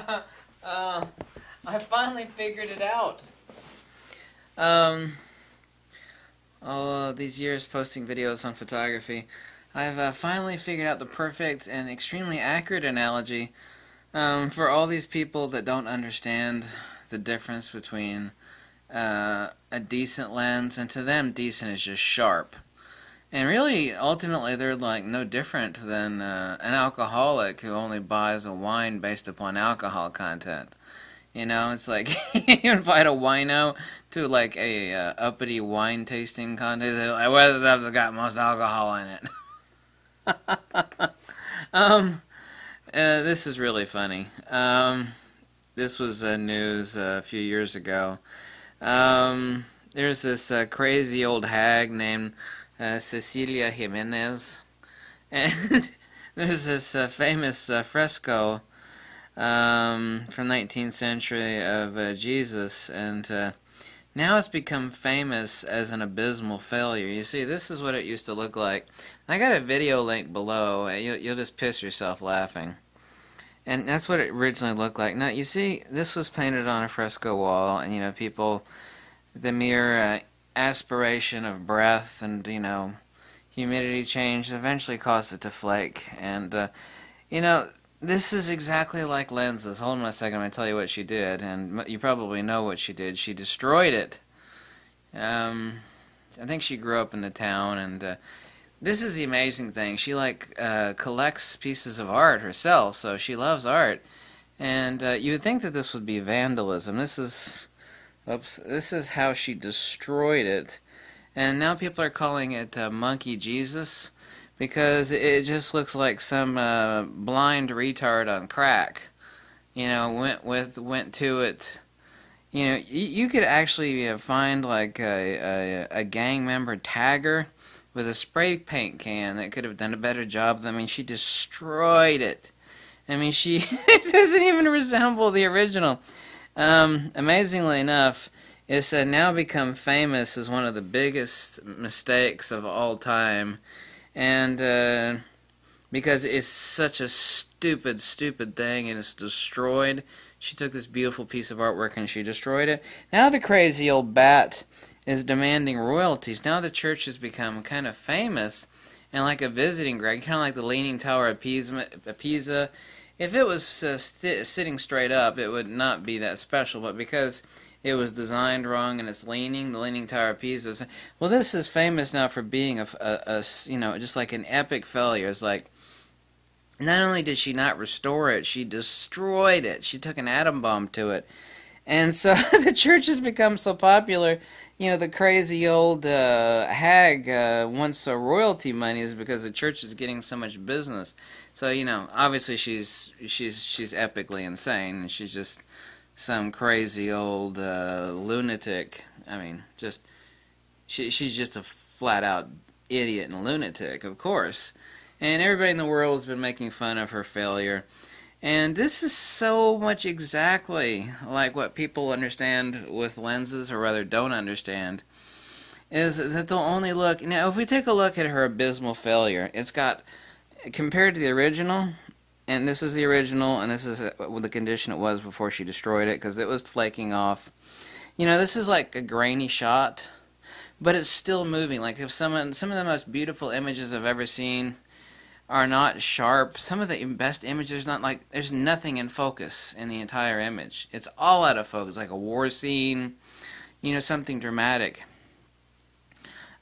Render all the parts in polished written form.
I finally figured it out. All these years posting videos on photography, I've finally figured out the perfect and extremely accurate analogy for all these people that don't understand the difference between a decent lens, and to them, decent is just sharp. And really, ultimately, they're like no different than an alcoholic who only buys a wine based upon alcohol content. You know, it's like you invite a wino to like a uppity wine tasting contest. They're like, "What stuff's got most alcohol in it?" This is really funny. This was news a few years ago. There's this crazy old hag named Cecilia Jimenez, and there's this famous fresco from 19th century of Jesus, and now it's become famous as an abysmal failure. You see, this is what it used to look like. I got a video link below. You'll just piss yourself laughing. And that's what it originally looked like. Now, you see, this was painted on a fresco wall, and, you know, people, the mere aspiration of breath and, you know, humidity change eventually caused it to flake. And, you know, this is exactly like lenses. Hold on a second, I'm going to tell you what she did, and you probably know what she did. She destroyed it. I think she grew up in the town, and this is the amazing thing. She like collects pieces of art herself, so she loves art. And you would think that this would be vandalism. This is how she destroyed it. And now people are calling it Monkey Jesus, because it just looks like some blind retard on crack. You know, went to it. You know, you could actually find like a gang member tagger with a spray paint can that could have done a better job. I mean, she destroyed it. I mean, it doesn't even resemble the original. Amazingly enough, it's now become famous as one of the biggest mistakes of all time. And because it's such a stupid thing and it's destroyed, she took this beautiful piece of artwork and she destroyed it. Now the crazy old bat is demanding royalties. Now the church has become kind of famous and like a visiting ground, kind of like the Leaning Tower of Pisa. If it was sitting straight up, it would not be that special, but because it was designed wrong and it's leaning, the Leaning Tower of Pisa. Well, this is famous now for being a you know, just like an epic failure. It's like, not only did she not restore it, she destroyed it. She took an atom bomb to it. And so the church has become so popular. You know, the crazy old hag wants royalty money is because the church is getting so much business. So, you know, obviously she's epically insane, and she's just some crazy old lunatic. I mean, just she's just a flat-out idiot and lunatic, of course. And everybody in the world has been making fun of her failure. And this is so much exactly like what people understand with lenses, or rather don't understand, is that they'll only look... Now, if we take a look at her abysmal failure, it's got, compared to the original, and this is the original, and this is the condition it was before she destroyed it, because it was flaking off. You know, this is like a grainy shot, but it's still moving. Like if some of the most beautiful images I've ever seen are not sharp. Some of the best images, not like, there's nothing in focus in the entire image. It's all out of focus, like a war scene, you know, something dramatic.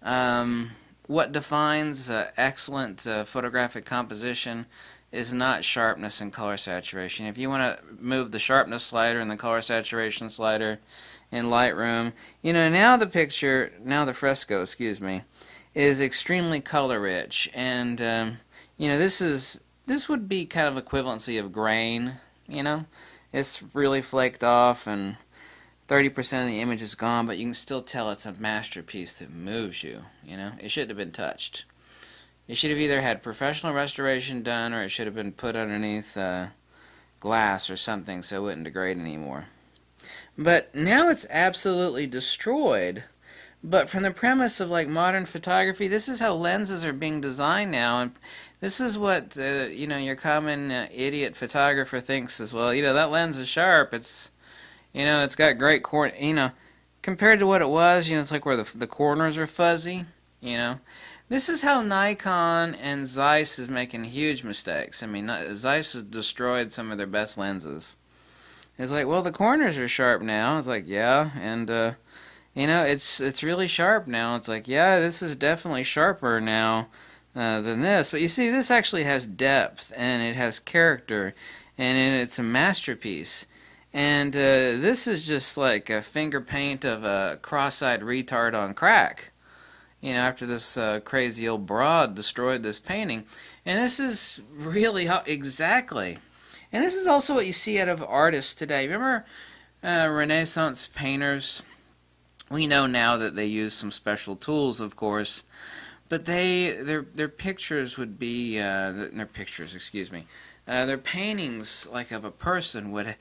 What defines excellent photographic composition is not sharpness and color saturation. If you want to move the sharpness slider and the color saturation slider in Lightroom, you know, now the fresco, excuse me, is extremely color rich, and you know, this would be kind of equivalency of grain, you know. It's really flaked off and 30% of the image is gone, but you can still tell it's a masterpiece that moves you, you know. It shouldn't have been touched. It should have either had professional restoration done, or it should have been put underneath glass or something so it wouldn't degrade anymore. But now it's absolutely destroyed. But from the premise of like modern photography, this is how lenses are being designed now, and This is what, your common idiot photographer thinks as well. That lens is sharp. It's got great compared to what it was, it's like where the corners are fuzzy, This is how Nikon and Zeiss is making huge mistakes. I mean, Zeiss has destroyed some of their best lenses. It's like, well, the corners are sharp now. It's like, yeah, and it's really sharp now. It's like, yeah, this is definitely sharper now than this. But you see, this actually has depth and it has character, and it's a masterpiece. And this is just like a finger paint of a cross-eyed retard on crack. After this crazy old broad destroyed this painting. And this is really exactly. And this is also what you see out of artists today. Remember Renaissance painters? We know now that they use some special tools, of course. But their pictures would be, their paintings, like of a person, would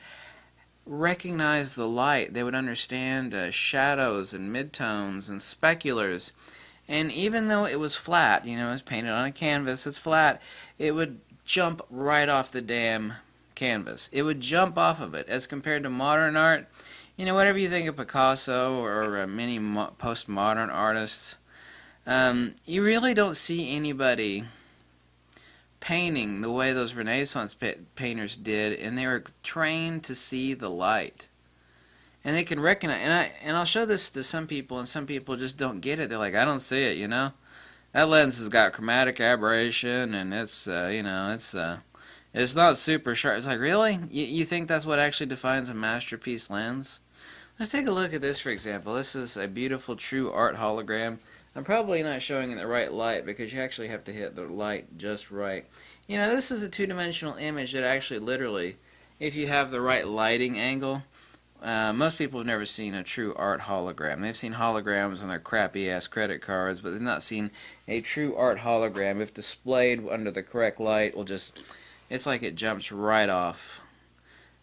recognize the light. They would understand shadows and midtones and speculars. And even though it was flat, it was painted on a canvas, it's flat, it would jump right off the damn canvas. It would jump off of it. As compared to modern art, whatever you think of Picasso or many postmodern artists, you really don't see anybody painting the way those Renaissance painters did, and they were trained to see the light. And they can recognize, and I'll show this to some people, and some people just don't get it. They're like, I don't see it, That lens has got chromatic aberration, and it's not super sharp. It's like, really? You think that's what actually defines a masterpiece lens? Let's take a look at this, for example. This is a beautiful true art hologram. I'm probably not showing in the right light because you actually have to hit the light just right. This is a two-dimensional image that actually literally, if you have the right lighting angle, most people have never seen a true art hologram. They've seen holograms on their crappy-ass credit cards, but they've not seen a true art hologram. If displayed under the correct light, it's like it jumps right off.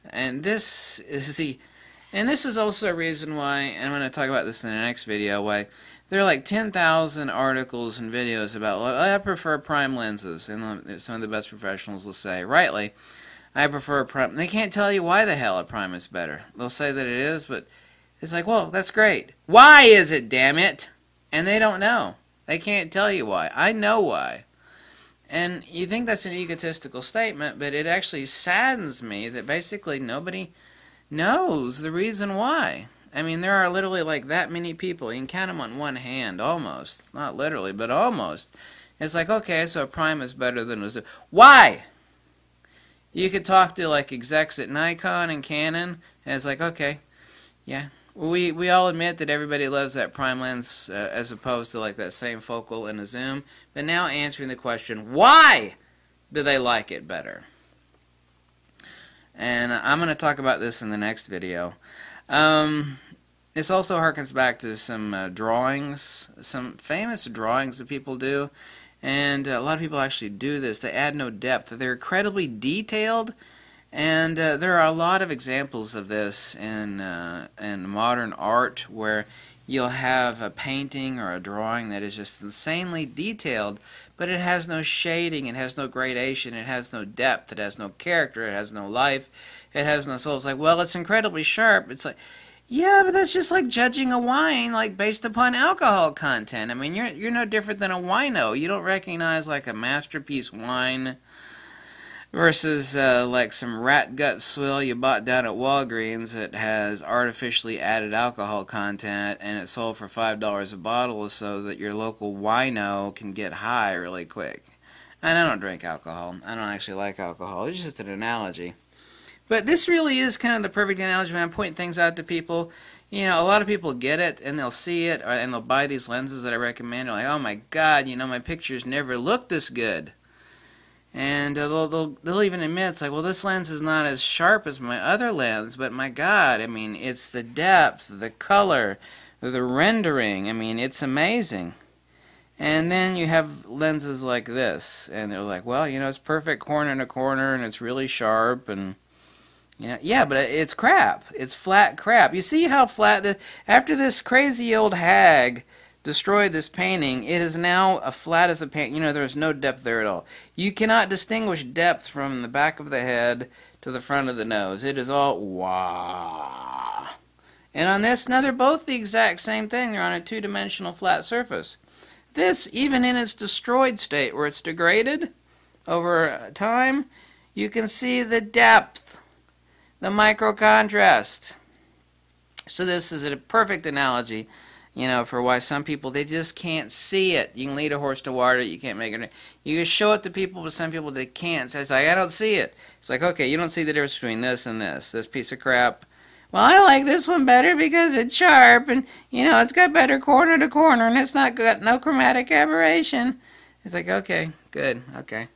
And this is also a reason why, and I'm going to talk about this in the next video, why there are like 10,000 articles and videos about, I prefer prime lenses, and some of the best professionals will say, rightly, I prefer a prime. They can't tell you why the hell a prime is better. They'll say that it is, but it's like, well, that's great. Why is it, damn it? And they don't know. They can't tell you why. I know why. And you think that's an egotistical statement, but it actually saddens me that basically nobody knows the reason why. I mean, there are literally like that many people. You can count them on one hand, almost. Not literally, but almost. It's like, okay, so a prime is better than a zoom. Why? You could talk to like execs at Nikon and Canon, and it's like, okay, yeah. We all admit that everybody loves that prime lens as opposed to like that same focal and a zoom. But now answering the question, why do they like it better? And I'm going to talk about this in the next video. This also harkens back to some drawings, some famous drawings that people do. And a lot of people actually do this. They add no depth. They're incredibly detailed. And there are a lot of examples of this in modern art where you'll have a painting or a drawing that is just insanely detailed, but it has no shading, it has no gradation, it has no depth, it has no character, it has no life, it has no soul. It's like, well, it's incredibly sharp. It's like, yeah, but that's just like judging a wine like based upon alcohol content. I mean, you're no different than a wino. You don't recognize like a masterpiece wine versus like some rat gut swill you bought down at Walgreens that has artificially added alcohol content and it's sold for $5 a bottle so that your local wino can get high really quick. And I don't drink alcohol. I don't actually like alcohol. It's just an analogy. But this really is kind of the perfect analogy when I'm pointing things out to people. A lot of people get it, and they'll see it, and they'll buy these lenses that I recommend. They're like, oh my God, my pictures never look this good. And they'll even admit, it's like, well, this lens is not as sharp as my other lens, but my God, I mean, it's the depth, the color, the rendering. I mean, it's amazing. And then you have lenses like this, and they're like, well, it's perfect corner to corner, and it's really sharp, and yeah, but it's crap. It's flat crap. You see how flat after this crazy old hag destroyed this painting, it is now as flat as a paint. You know, there's no depth there at all. You cannot distinguish depth from the back of the head to the front of the nose. It is all wah. And on this, now they're both the exact same thing. They're on a two-dimensional flat surface. This, even in its destroyed state, where it's degraded over time, you can see the depth, the micro-contrast. So this is a perfect analogy, you know, for why some people, they just can't see it. You can lead a horse to water, you can't make it. You can show it to people, but some people, they can't. So it's like, I don't see it. It's like, okay, you don't see the difference between this and this piece of crap. Well, I like this one better because it's sharp, and, you know, it's got better corner to corner, and it's not got no chromatic aberration. It's like, okay, good, okay.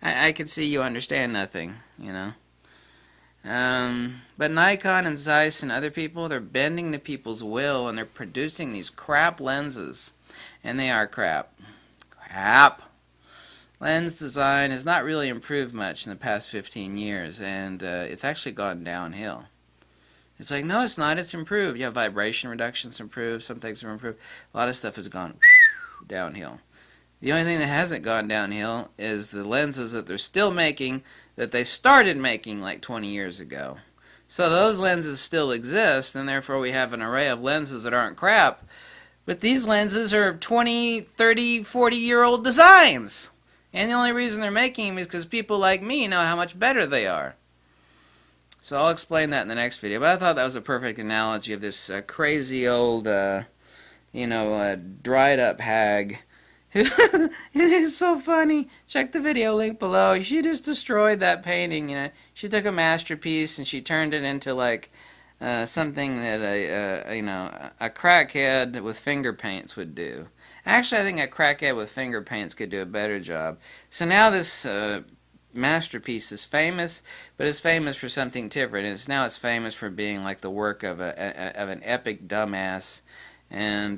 I can see you understand nothing, you know. But Nikon and Zeiss and other people, they're bending to people's will, and they're producing these crap lenses. And they are crap. Crap! Lens design has not really improved much in the past 15 years, and it's actually gone downhill. It's like, no, it's not. It's improved. Yeah, vibration reduction's improved. Some things have improved. A lot of stuff has gone downhill. The only thing that hasn't gone downhill is the lenses that they're still making, that they started making like 20 years ago. So those lenses still exist, and therefore we have an array of lenses that aren't crap. But these lenses are 20, 30, 40-year-old designs. And the only reason they're making them is because people like me know how much better they are. So I'll explain that in the next video. But I thought that was a perfect analogy of this crazy old, dried-up hag. It is so funny. Check the video link below. She just destroyed that painting. You know, she took a masterpiece and she turned it into like something that a crackhead with finger paints would do. Actually, I think a crackhead with finger paints could do a better job. So now this masterpiece is famous, but it's famous for something different. It's famous for being like the work of an epic dumbass. And,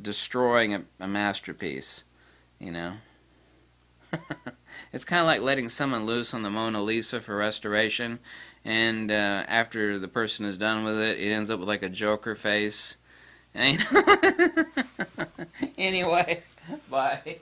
destroying a masterpiece, you know. It's kind of like letting someone loose on the Mona Lisa for restoration, and after the person is done with it, it ends up with like a Joker face. And, anyway, bye.